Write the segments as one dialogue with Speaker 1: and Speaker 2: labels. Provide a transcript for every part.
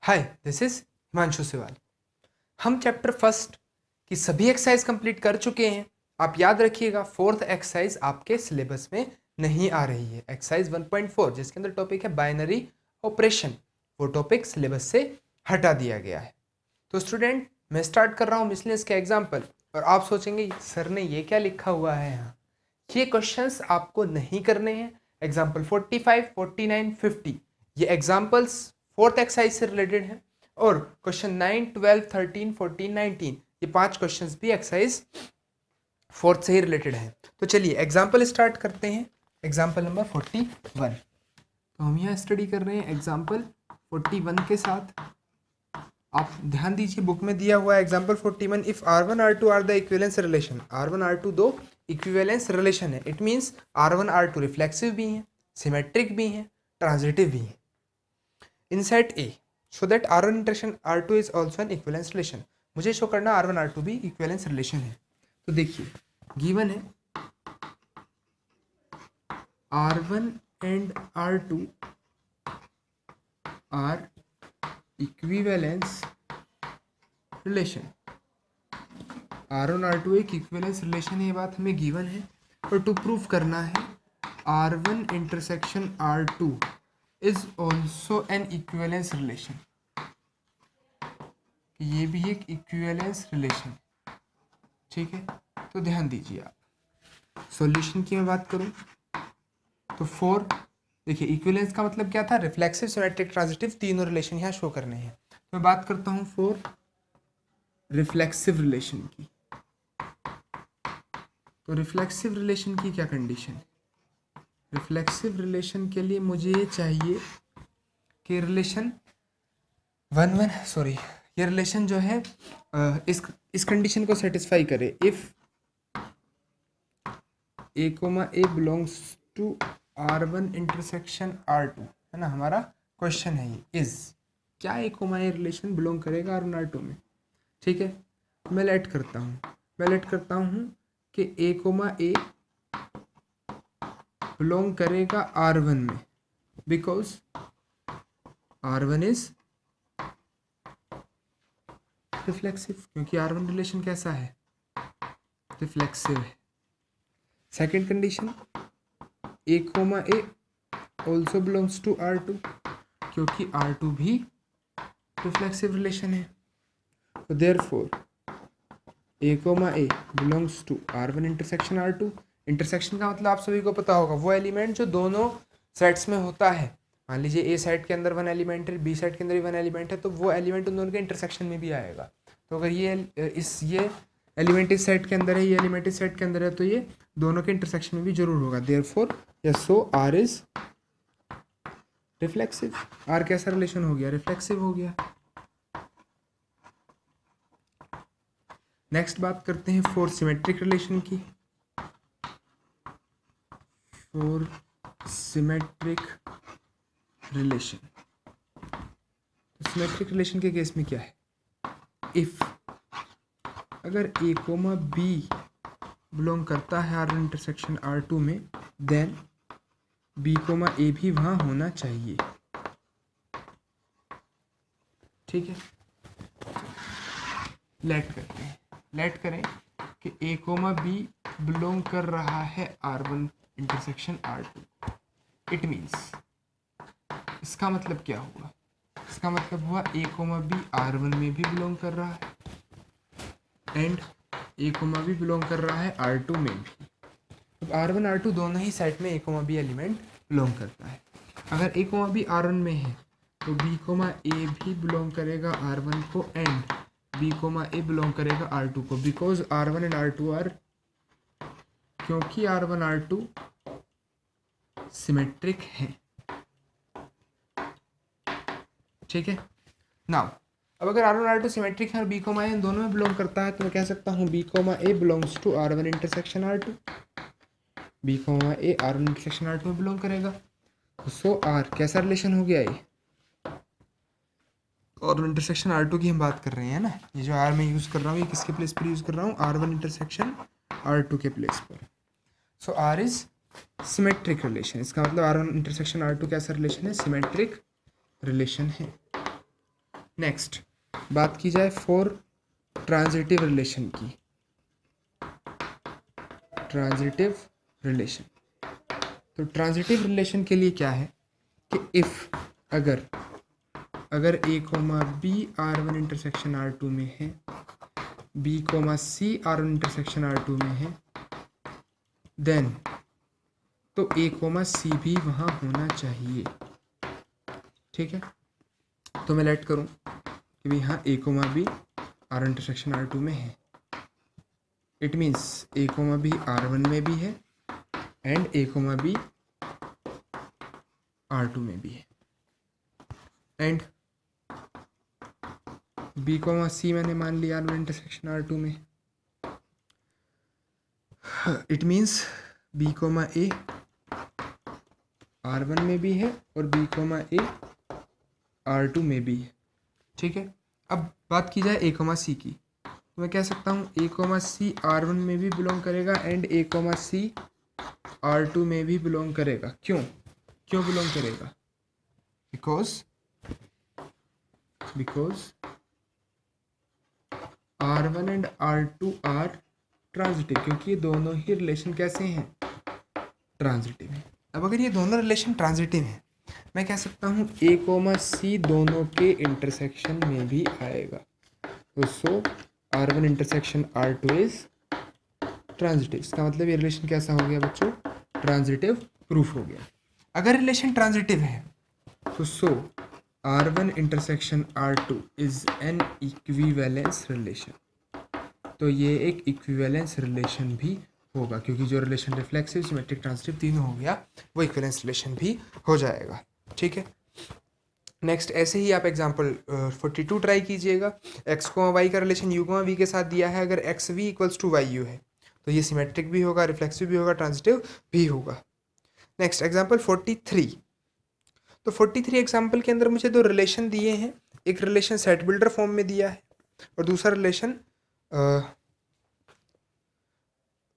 Speaker 1: Hi, this is Himanshu Siwal. हम chapter first की सभी एक्सरसाइज कंप्लीट कर चुके हैं। आप याद रखिएगा, फोर्थ एक्सरसाइज आपके सिलेबस में नहीं आ रही है। एक्सरसाइज 1.4 जिसके अंदर टॉपिक है बाइनरी ऑपरेशन, वो टॉपिक सिलेबस से हटा दिया गया है। तो स्टूडेंट, मैं स्टार्ट कर रहा हूँ मिसलेनियस के एग्जाम्पल। और आप सोचेंगे सर ने ये क्या लिखा हुआ है यहाँ। ये क्वेश्चंस आपको नहीं करने हैं। एग्जाम्पल 45, 49, 50 ये एग्जाम्पल्स फोर्थ एक्सरसाइज से रिलेटेड है। और क्वेश्चन 9, 12, 13, 14, 19 ये 5 क्वेश्चंस भी एक्सरसाइज फोर्थ से ही रिलेटेड है। तो चलिए एग्जाम्पल स्टार्ट करते हैं। एग्जाम्पल नंबर 41, तो हम यहाँ स्टडी कर रहे हैं एग्जाम्पल 41 के साथ। आप ध्यान दीजिए, बुक में दिया हुआ है example 41, if R1 R2 are the equivalence relation. R1 R2 दो इक्विवेलेंस रिलेशन है। It means R1 R2 reflexive भी हैं, सिमेट्रिक भी हैं, ट्रांजिटिव भी हैं। In set A show that R1 intersection R2 is also an equivalence relation. मुझे show करना R1 R2 भी इक्विवेलेंस रिलेशन है। तो देखिए गिवन है R1 and R2 are equivalence relation. R1 R2 एक इक्विवेलेंस रिलेशन है, ये बात हमें गिवन है। और टू प्रूव करना है R1 intersection R2 is also an equivalence relation. ये भी एक इक्विवेलेंस रिलेशन, ठीक है। तो ध्यान दीजिए आप, सॉल्यूशन की मैं बात करूं तो 4, देखिए इक्विवेलेंस का मतलब क्या था, रिफ्लेक्सिव, सिमेट्रिक, ट्रांजिटिव, तीनों रिलेशन यहाँ शो करने हैं। तो मैं बात करता हूँ 4 रिफ्लेक्सिव रिलेशन की। तो रिफ्लेक्सिव रिलेशन की क्या कंडीशन है? रिफ्लेक्सिव रिलेशन के लिए मुझे ये चाहिए कि रिलेशन ये रिलेशन जो है इस कंडीशन को सेटिस्फाई करे। If A, A belongs to R1 intersection R2, है ना, हमारा क्वेश्चन है ये। इज क्या A, A रिलेशन बिलोंग करेगा R1 R2 में? ठीक है, मैं लेट करता हूँ कि A, A बिलोंग करेगा R1 में, बिकॉज R1 इज रिफ्लेक्सिव, क्योंकि R1 रिलेशन कैसा है, रिफ्लेक्सिव है। Second condition, A, A also belongs to R2, क्योंकि R2 भी रिफ्लेक्सिव रिलेशन है। तो therefore A, A belongs to R1 intersection R2। Intersection का मतलब आप सभी को पता होगा, वो एलिमेंट जो दोनों सेट्स में होता है। मान लीजिए A सेट के अंदर वन एलिमेंट है, B सेट के अंदर भी वन एलिमेंट है, तो वो एलिमेंट उन दोनों के इंटरसेक्शन में भी आएगा। तो अगर ये एलिमेंट इस सेट के अंदर है, ये एलिमेंट इस सेट के अंदर है, तो ये दोनों के इंटरसेक्शन में भी जरूर होगा। Therefore so R is reflexive. R कैसा रिलेशन हो गया, रिफ्लेक्सिव हो गया। नेक्स्ट बात करते हैं 4 सिमेट्रिक रिलेशन की। 4 सिमेट्रिक रिलेशन। सिमेट्रिक रिलेशन के केस में क्या है, इफ अगर A, B बिलोंग करता है R1 इंटरसेक्शन R2 में, देन B, A भी वहाँ होना चाहिए, ठीक है। लेट करें कि A, B बिलोंग कर रहा है R1 intersection R2। It means, इसका मतलब क्या हुआ, इसका मतलब हुआ A, B R1 में भी बिलोंग कर रहा है एंड A, B बिलोंग कर रहा है R2 में भी। अब R1 R2 दोनों ही सेट में A, B एलिमेंट बिलोंग करता है। अगर A, B R1 में है तो B, A भी बिलोंग करेगा R1 को एंड B, A बिलोंग करेगा R2 को, because R1 and R2 are, क्योंकि R1 R2 सिमेट्रिक है, ठीक है। नाउ अब अगर R1 R2 सिमेट्रिक है और B, A दोनों में बिलोंग करता है, तो मैं कह सकता हूँ B, A belongs to R1 intersection R2। B, A R1 intersection R2 में बिलोंग करेगा। सो R कैसा रिलेशन हो गया, ये R1 इंटरसेक्शन R2 की हम बात कर रहे हैं ना। ये जो R मैं यूज़ कर रहा हूँ, ये किसके प्लेस पर यूज़ कर रहा हूँ, R1 इंटरसेक्शन R2 के प्लेस पर। सो R इज सिमेट्रिक रिलेशन। इसका मतलब R1 इंटरसेक्शन R2 कैसा रिलेशन है, सिमेट्रिक रिलेशन है। नेक्स्ट बात की जाए फॉर ट्रांजिटिव रिलेशन की। ट्रांजिटिव रिलेशन, तो ट्रांजिटिव रिलेशन के लिए क्या है कि इफ़ अगर ए comma B R1 intersection R2 में है, B comma C R1 intersection R2 में है, देन तो ए कोमा सी भी वहाँ होना चाहिए। ठीक है, तो मैं लेट करूँ कि भाई हाँ ए comma B R1 intersection R2 में है, it means A comma B R1 में भी है and A comma B R2 में भी है, एंड बी कोमा सी मैंने मान लिया R1 इंटरसेक्शन R2 में, it means B comma A R1 में भी है और बी कोमा ए R2 में भी है। ठीक है, अब बात की जाए ए कोमा सी की, तो मैं कह सकता हूँ ए कोमा सी R1 में भी बिलोंग करेगा and A comma C R2 में भी बिलोंग करेगा। क्यों बिलोंग करेगा? Because R1 and R2 are transitive, क्योंकि ये दोनों ही रिलेशन कैसे हैं? ट्रांजिटिव है। अब अगर ये दोनों रिलेशन ट्रांजिटिव हैं, मैं कह सकता हूँ ए कोमा सी दोनों के इंटरसेक्शन में भी आएगा, तो सो R1 intersection R2 is transitive. इसका मतलब ये रिलेशन कैसा हो गया बच्चों? ट्रांजिटिव प्रूफ हो गया। अगर रिलेशन ट्रांजिटिव है तो सो R1 intersection R2 is an equivalence relation, तो ये एक इक्विवेलेंस रिलेशन भी होगा, क्योंकि जो रिलेशन रिफ्लेक्सिव, सिमेट्रिक, ट्रांजिटिव तीनों हो गया, वो इक्विवेलेंस रिलेशन भी हो जाएगा। ठीक है, नेक्स्ट ऐसे ही आप एग्जांपल 42 ट्राई कीजिएगा। एक्स को वाई का रिलेशन यू को वी के साथ दिया है, अगर x v equals to y u है तो ये सिमेट्रिक भी होगा, रिफ्लेक्सिव भी होगा, ट्रांजिटिव भी होगा। नेक्स्ट एग्जांपल 43, तो 43 एग्जांपल के अंदर मुझे दो रिलेशन दिए हैं, एक रिलेशन सेट बिल्डर फॉर्म में दिया है और दूसरा रिलेशन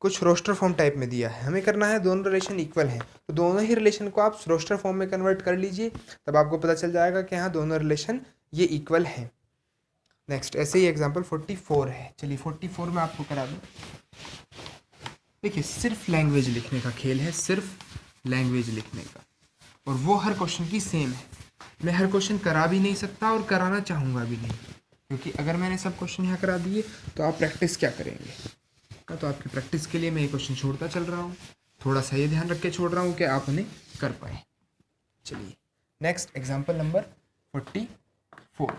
Speaker 1: कुछ रोस्टर फॉर्म टाइप में दिया है। हमें करना है दोनों रिलेशन इक्वल हैं, तो दोनों ही रिलेशन को आप रोस्टर फॉर्म में कन्वर्ट कर लीजिए, तब आपको पता चल जाएगा कि हाँ दोनों रिलेशन ये इक्वल हैं। नेक्स्ट ऐसे ही एग्जांपल 44 है। चलिए 44 में आपको करा दूँ। देखिए सिर्फ लैंग्वेज लिखने का खेल है, सिर्फ लैंग्वेज लिखने का, और वो हर क्वेश्चन की सेम है। मैं हर क्वेश्चन करा भी नहीं सकता और कराना चाहूँगा भी नहीं, क्योंकि अगर मैंने सब क्वेश्चन यहाँ करा दिए तो आप प्रैक्टिस क्या करेंगे? तो आपकी प्रैक्टिस के लिए मैं ये क्वेश्चन छोड़ता चल रहा हूँ, थोड़ा सा ये ध्यान रख के छोड़ रहा हूँ कि आप उन्हें कर पाए। चलिए नेक्स्ट एग्जांपल नंबर 44।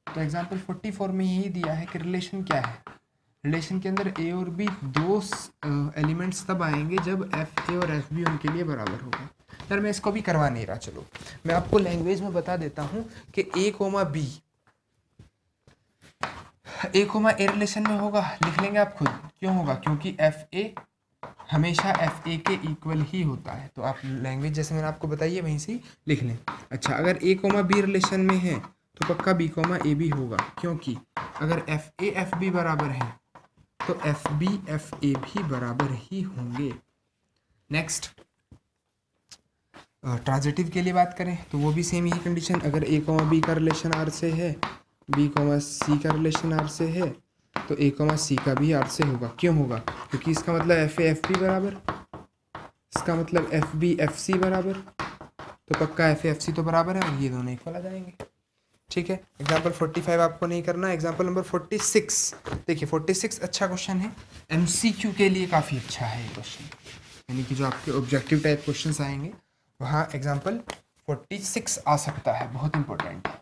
Speaker 1: तो एग्जांपल 44 में यही दिया है कि रिलेशन क्या है। रिलेशन के अंदर ए और बी दो एलिमेंट्स तब आएंगे जब एफ ए और एफ बी उनके लिए बराबर होगा। यार मैं इसको भी करवा नहीं रहा, चलो मैं आपको लैंग्वेज में बता देता हूँ कि ए comma B A coma a relation में होगा, लिख लेंगे आप खुद। क्यों होगा? क्योंकि एफ ए हमेशा एफ ए के इक्वल ही होता है, तो आप लैंग्वेज जैसे मैंने आपको बताई है वहीं से लिख लें। अच्छा, अगर ए कोमा बी रिलेशन में है तो पक्का बी कोमा ए भी होगा, क्योंकि अगर एफ ए एफ बी बराबर है तो एफ बी एफ ए भी बराबर ही होंगे। नेक्स्ट ट्रांजिटिव के लिए बात करें तो वो भी सेम ही कंडीशन, अगर ए कोमा बी का रिलेशन आर से है, बी कोमा सी का रिलेशन आर से है, तो ए कोमा सी का भी आर से होगा। क्यों होगा? क्योंकि इसका मतलब एफ ए एफ बी बराबर, इसका मतलब एफ बी एफ सी बराबर, तो पक्का एफ ए एफ सी तो बराबर है और ये दोनों इक्वल आ जाएंगे। ठीक है, एग्जाम्पल 45 आपको नहीं करना। एग्जाम्पल नंबर 46, देखिए 46 अच्छा क्वेश्चन है, MCQ के लिए काफ़ी अच्छा है ये क्वेश्चन, यानी कि जो आपके ऑब्जेक्टिव टाइप क्वेश्चंस आएंगे वहाँ एग्जाम्पल 46 आ सकता है, बहुत इंपॉर्टेंट है।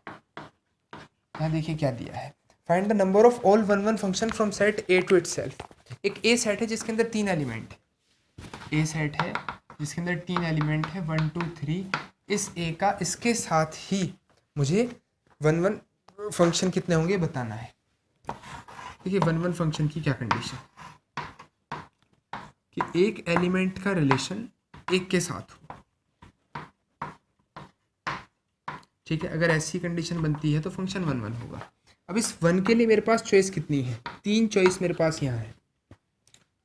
Speaker 1: यहाँ देखिए क्या दिया है, find the number of all 1 1 function from set A to itself. एक ए सेट है जिसके अंदर 3 एलिमेंट है, ए सेट है जिसके अंदर 3 एलिमेंट है 1 2 3। इस ए का इसके साथ ही मुझे 1 1 फंक्शन कितने होंगे बताना है। देखिए 1 1 फंक्शन की क्या कंडीशन कि एक एलिमेंट का रिलेशन एक के साथ हो। ठीक है, अगर ऐसी कंडीशन बनती है तो फंक्शन 1 1 होगा। अब इस 1 के लिए मेरे पास चॉइस कितनी है? 3 चॉइस मेरे पास यहाँ है।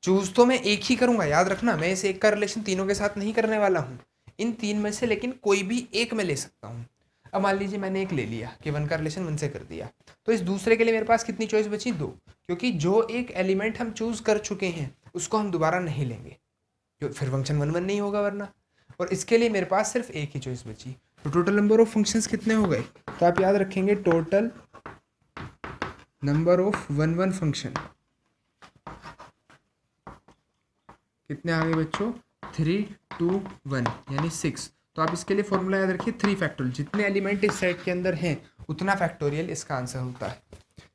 Speaker 1: चूज तो मैं एक ही करूँगा, याद रखना, मैं इस एक का रिलेशन तीनों के साथ नहीं करने वाला हूँ, इन 3 में से लेकिन कोई भी एक मैं ले सकता हूँ। अब मान लीजिए मैंने एक ले लिया कि 1 का रिलेशन 1 से कर दिया, तो इस दूसरे के लिए मेरे पास कितनी चॉइस बची? 2, क्योंकि जो एक एलिमेंट हम चूज कर चुके हैं उसको हम दोबारा नहीं लेंगे, फिर फंक्शन 1 1 नहीं होगा वरना। और इसके लिए मेरे पास सिर्फ एक ही चॉइस बची। तो टोटल नंबर ऑफ फंक्शंस कितने हो गए? तो आप याद रखेंगे टोटल नंबर ऑफ 1 1 फंक्शन कितने आ गए बच्चों? 3 2 1 यानी 6। तो आप इसके लिए फॉर्मूला याद रखिए 3 फैक्टोरियल। जितने एलिमेंट इस सेट के अंदर हैं उतना फैक्टोरियल इसका आंसर होता है।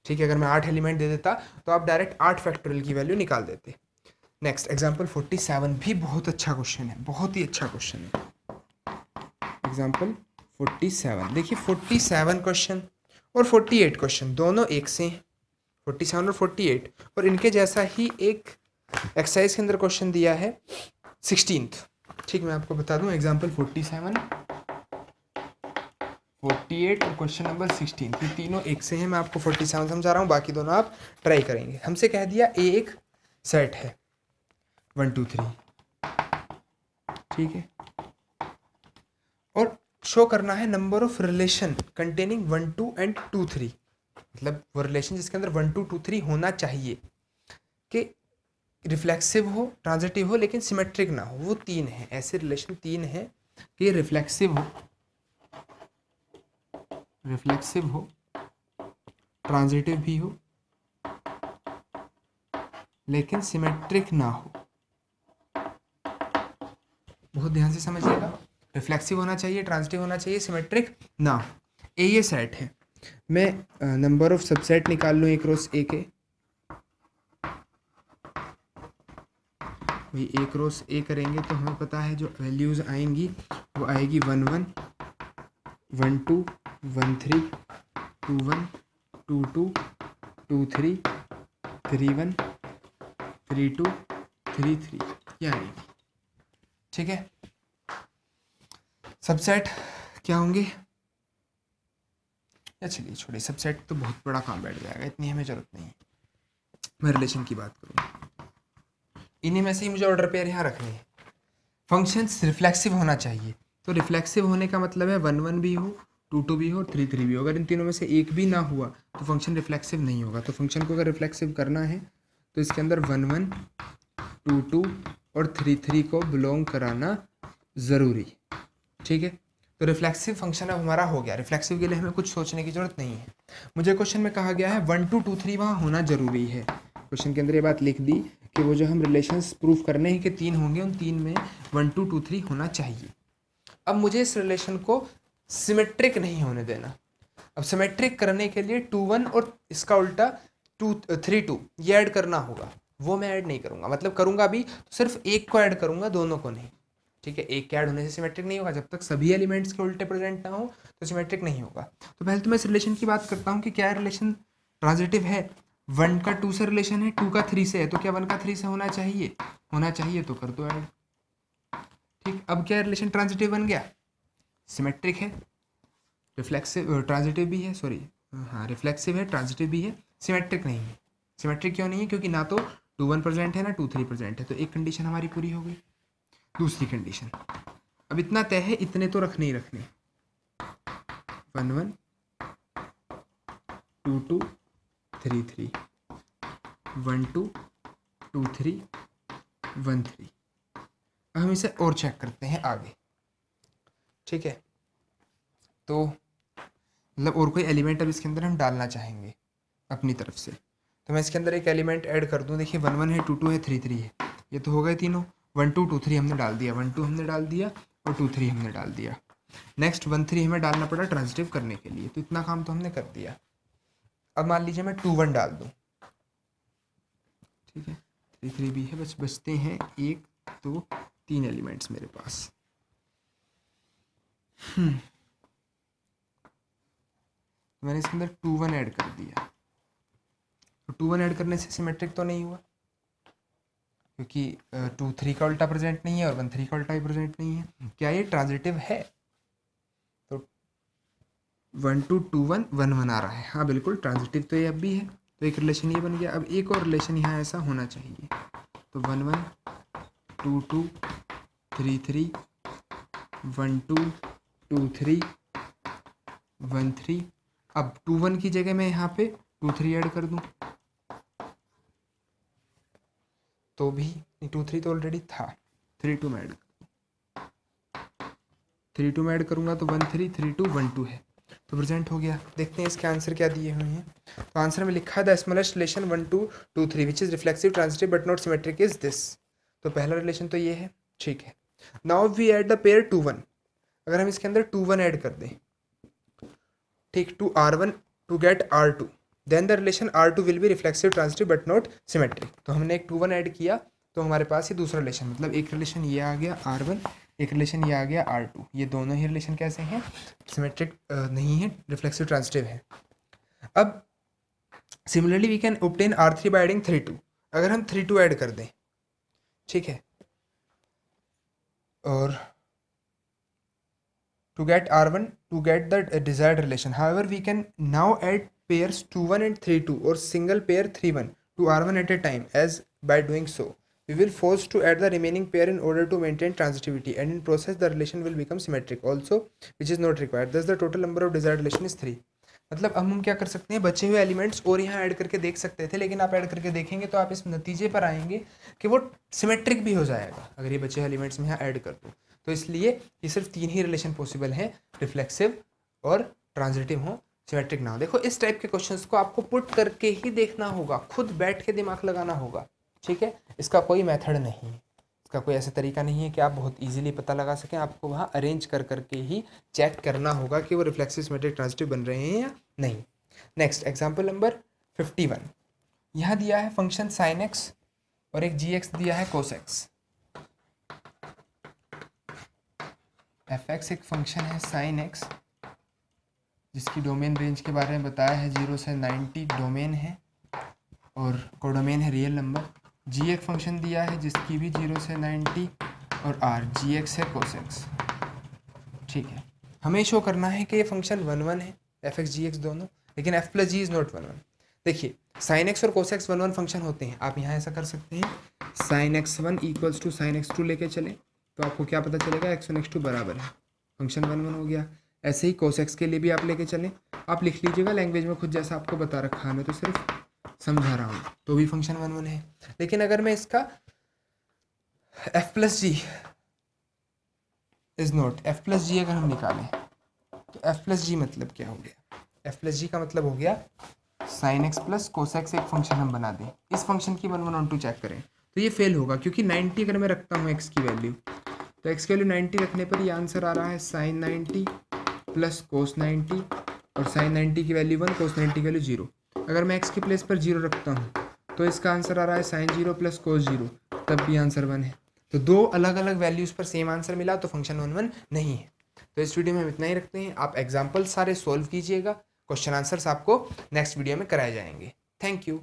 Speaker 1: ठीक है, अगर मैं 8 एलिमेंट दे देता तो आप डायरेक्ट 8 फैक्टोरियल की वैल्यू निकाल देते। नेक्स्ट एग्जाम्पल 47 भी बहुत अच्छा क्वेश्चन है, बहुत ही अच्छा क्वेश्चन है। एग्जाम्पल 47 देखिए, 47 क्वेश्चन और 48 क्वेश्चन दोनों एक से हैं, 47 और 48, और इनके जैसा ही एक एक्सरसाइज के अंदर क्वेश्चन दिया है 16th। ठीक, मैं आपको बता दूं एग्जाम्पल 47, 48 और क्वेश्चन नंबर 16, ये तीनों एक से हैं। मैं आपको 47 समझा रहा हूँ, बाकी दोनों आप ट्राई करेंगे। हमसे कह दिया ए एक सेट है 1 2 3, ठीक है, और शो करना है number of relation containing 1 2 and 2 3, मतलब वो रिलेशन जिसके अंदर 1 2 2 3 होना चाहिए, कि रिफ्लेक्सिव हो, ट्रांजिटिव हो, लेकिन सिमेट्रिक ना हो। वो 3 है, ऐसे रिलेशन 3 है कि रिफ्लेक्सिव हो, ट्रांजिटिव भी हो, लेकिन सिमेट्रिक ना हो। बहुत ध्यान से समझिएगा, रिफ्लेक्सिव होना चाहिए, ट्रांजिटिव होना चाहिए, सिमेट्रिक ना हो। ये सेट है। मैं नंबर ऑफ सबसेट निकाल लूँ ए क्रॉस ए के। भाई ए क्रॉस ए करेंगे तो हमें पता है जो वैल्यूज आएंगी वो आएगी 1 1 1 2 1 3 2 1 2 2 2 3 3 1 3 2 3 3, ये आएगी। ठीक है, सबसेट क्या होंगे? या चलिए छोड़िए, सबसेट तो बहुत बड़ा काम बैठ जाएगा, इतनी हमें जरूरत नहीं है। मैं रिलेशन की बात करूँ, इन्हीं में से ही मुझे ऑर्डर पेयर यहाँ रखने हैं। फंक्शंस रिफ्लेक्सिव होना चाहिए, तो रिफ्लेक्सिव होने का मतलब है 1 1 भी हो, 2 2 भी हो, 3 3 भी हो। अगर इन तीनों में से एक भी ना हुआ तो फंक्शन रिफ्लेक्सिव नहीं होगा। तो फंक्शन को अगर रिफ्लेक्सिव करना है तो इसके अंदर 1 1 2 2 और 3 3 को बिलोंग कराना ज़रूरी। ठीक है, तो रिफ्लेक्सिव फंक्शन अब हमारा हो गया। रिफ्लेक्सिव के लिए हमें कुछ सोचने की जरूरत नहीं है। मुझे क्वेश्चन में कहा गया है 1 2 2 3 वहाँ होना जरूरी है। क्वेश्चन के अंदर ये बात लिख दी कि वो जो हम रिलेशंस प्रूफ करने हैं कि 3 होंगे, उन 3 में 1 2 2 3 होना चाहिए। अब मुझे इस रिलेशन को सिमेट्रिक नहीं होने देना। अब सिमेट्रिक करने के लिए 2 1 और इसका उल्टा 2 3 2 ये ऐड करना होगा। वो मैं ऐड नहीं करूँगा, मतलब करूँगा भी तो सिर्फ एक को ऐड करूँगा, दोनों को नहीं। ठीक है, एक के ऐड होने से सिमेट्रिक नहीं होगा। जब तक सभी एलिमेंट्स के उल्टे प्रेजेंट ना हो तो सिमेट्रिक नहीं होगा। तो पहले तो मैं इस रिलेशन की बात करता हूँ कि क्या रिलेशन ट्रांजिटिव है। 1 का 2 से रिलेशन है, 2 का 3 से है, तो क्या 1 का 3 से होना चाहिए? होना चाहिए, तो कर दो ऐड। ठीक, अब क्या रिलेशन ट्रांजिटिव बन गया? सिमेट्रिक है, रिफ्लेक्सिव ट्रांजिटिव भी है, सॉरी हाँ रिफ्लेक्सिव है, ट्रांजिटिव भी है, सिमेट्रिक नहीं है। सिमेट्रिक क्यों नहीं है? क्योंकि ना तो 2 1 प्रेजेंट है ना 2 3 प्रेजेंट है। तो एक कंडीशन हमारी पूरी हो गई। दूसरी कंडीशन, अब इतना तय है, इतने तो रखने ही रखने। 1 1 2 2 3 3 1 2 2 3 1 3। अब हम इसे और चेक करते हैं आगे। ठीक है, तो मतलब और कोई एलिमेंट अब इसके अंदर हम डालना चाहेंगे अपनी तरफ से, तो मैं इसके अंदर एक एलिमेंट ऐड कर दूं। देखिए 1 1 है, 2 2 है, 3 3 है, ये तो हो गए तीनों। 1 2 2 3 हमने डाल दिया, 1 2 हमने डाल दिया और 2 3 हमने डाल दिया। नेक्स्ट 1 3 हमें डालना पड़ा ट्रांजिटिव करने के लिए, तो इतना काम तो हमने कर दिया। अब मान लीजिए मैं 2 1 डाल दूं। ठीक है, 3 3 भी है, बस बचते हैं 1 2 3 एलिमेंट्स मेरे पास। मैंने इसके अंदर 2 1 ऐड कर दिया। तो 2 1 ऐड करने से सिमेट्रिक तो नहीं हुआ, क्योंकि 2 3 का उल्टा प्रेजेंट नहीं है और 1 3 का उल्टा भी प्रेजेंट नहीं है। क्या ये ट्रांजिटिव है? तो 1 2 2 1 1 1 आ रहा है, हाँ बिल्कुल ट्रांजिटिव तो ये अब भी है। तो एक रिलेशन ये बन गया। अब एक और रिलेशन यहाँ ऐसा होना चाहिए, तो 1 1 2 2 3 3 1 2 2 3 1 3। अब 2 1 की जगह मैं यहाँ पे 2 3 ऐड कर दूँ तो भी 2 3 तो ऑलरेडी था, 3 2 में ऐड 3 2 में ऐड करूँगा तो 1 3 3 2 1 2 है, तो प्रेजेंट हो गया। देखते हैं इसके आंसर क्या दिए हुए हैं। तो आंसर में लिखा है the smallest relation 1 2 2 3 which is reflexive transitive but not symmetric is this. तो पहला रिलेशन तो ये है, ठीक है। Now we add the pair 2 1। अगर हम इसके अंदर 2 1 ऐड कर दें, ठीक, to R1 to get R2, then the relation R2 will be reflexive transitive but not symmetric. तो हमने एक 2 1 ऐड किया तो हमारे पास ये दूसरा रिलेशन, मतलब एक रिलेशन ये आ गया R1, एक रिलेशन ये आ गया R2। ये दोनों ही रिलेशन कैसे हैं? सिमेट्रिक नहीं है, रिफ्लेक्सिव ट्रांजिटिव है। अब similarly we can obtain R3 by adding 3 2। अगर हम 3 2 ऐड कर दें, ठीक है, और to get R1 to get the desired relation. However, we can now add pairs 2 1 and 3 2 or single pair 3 1 to R1 at a time, as by doing so we will force to add the remaining pair in order to maintain transitivity, and in process the relation will become symmetric also, which is not required. Thus the total number of desired relation is 3. मतलब अब हम क्या कर सकते हैं, बचे हुए elements और यहाँ ऐड करके देख सकते थे, लेकिन आप ऐड करके देखेंगे तो आप इस नतीजे पर आएंगे कि वो सिमेट्रिक भी हो जाएगा अगर ये बचे हुए एलिमेंट्स में यहाँ ऐड कर दो। तो इसलिए ये सिर्फ 3 ही रिलेशन पॉसिबल हैं, रिफ्लेक्सिव और ट्रांजिटिव हो, सिमेट्रिक ना हो। देखो इस टाइप के क्वेश्चंस को आपको पुट करके ही देखना होगा, खुद बैठ के दिमाग लगाना होगा, ठीक है। इसका कोई मेथड नहीं है, इसका कोई ऐसा तरीका नहीं है कि आप बहुत इजीली पता लगा सकें। आपको वहाँ अरेंज कर करके ही चेक करना होगा कि वो रिफ्लेक्सिव सिमेट्रिक ट्रांजिटिव बन रहे हैं या नहीं। Next example number 51। यहाँ दिया है फंक्शन साइन एक्स और एक जी एक्स दिया है कोस एक्स। एफ एक्स एक फंक्शन है साइन एक्स जिसकी डोमेन रेंज के बारे में बताया है, 0 से 90 डोमेन है और कोडोमेन है रियल नंबर। जी एक फंक्शन दिया है जिसकी भी 0 से 90 और आर जी एक्स है कोस एक्स, ठीक है। हमें शो करना है कि ये फंक्शन 1 1 है, एफ एक्स जी एक्स दोनों, लेकिन f plus g is not 1 1। देखिए साइन एक्स और कोस एक्स 1 1 फंक्शन होते हैं। आप यहाँ ऐसा कर सकते हैं, sine x 1 equals to sine x 2 लेके चले तो आपको क्या पता चलेगा, x1 x2 बराबर है, फंक्शन 1 1 हो गया। ऐसे ही कोस एक्स के लिए भी आप लेके चलें, आप लिख लीजिएगा लैंग्वेज में खुद जैसा आपको बता रखा है, मैं तो सिर्फ समझा रहा हूँ, तो भी फंक्शन 1 1 है। लेकिन अगर मैं इसका F plus G is not, F plus G अगर हम निकालें तो एफ प्लस जी मतलब क्या हो गया, एफ प्लस जी का मतलब हो गया sine x plus cos x एक फंक्शन हम बना दें, इस फंक्शन की 1 1 1 2 चेक करें तो ये फेल होगा, क्योंकि 90 अगर मैं रखता हूँ एक्स की वैल्यू तो एक्स की वैल्यू 90 रखने पर ये आंसर आ रहा है साइन 90 प्लस कोस 90 और साइन 90 की वैल्यू 1, कोस 90 की वैल्यू 0। अगर मैं एक्स की प्लेस पर 0 रखता हूँ तो इसका आंसर आ रहा है साइन 0 प्लस कोस 0, तब भी आंसर 1 है। तो दो अलग अलग वैल्यूज़ पर सेम आंसर मिला तो फंक्शन 1 1 नहीं है। तो इस वीडियो में हम इतना ही रखते हैं। आप एग्जाम्पल सारे सोल्व कीजिएगा, क्वेश्चन आंसर्स आपको नेक्स्ट वीडियो में कराए जाएंगे। Thank you.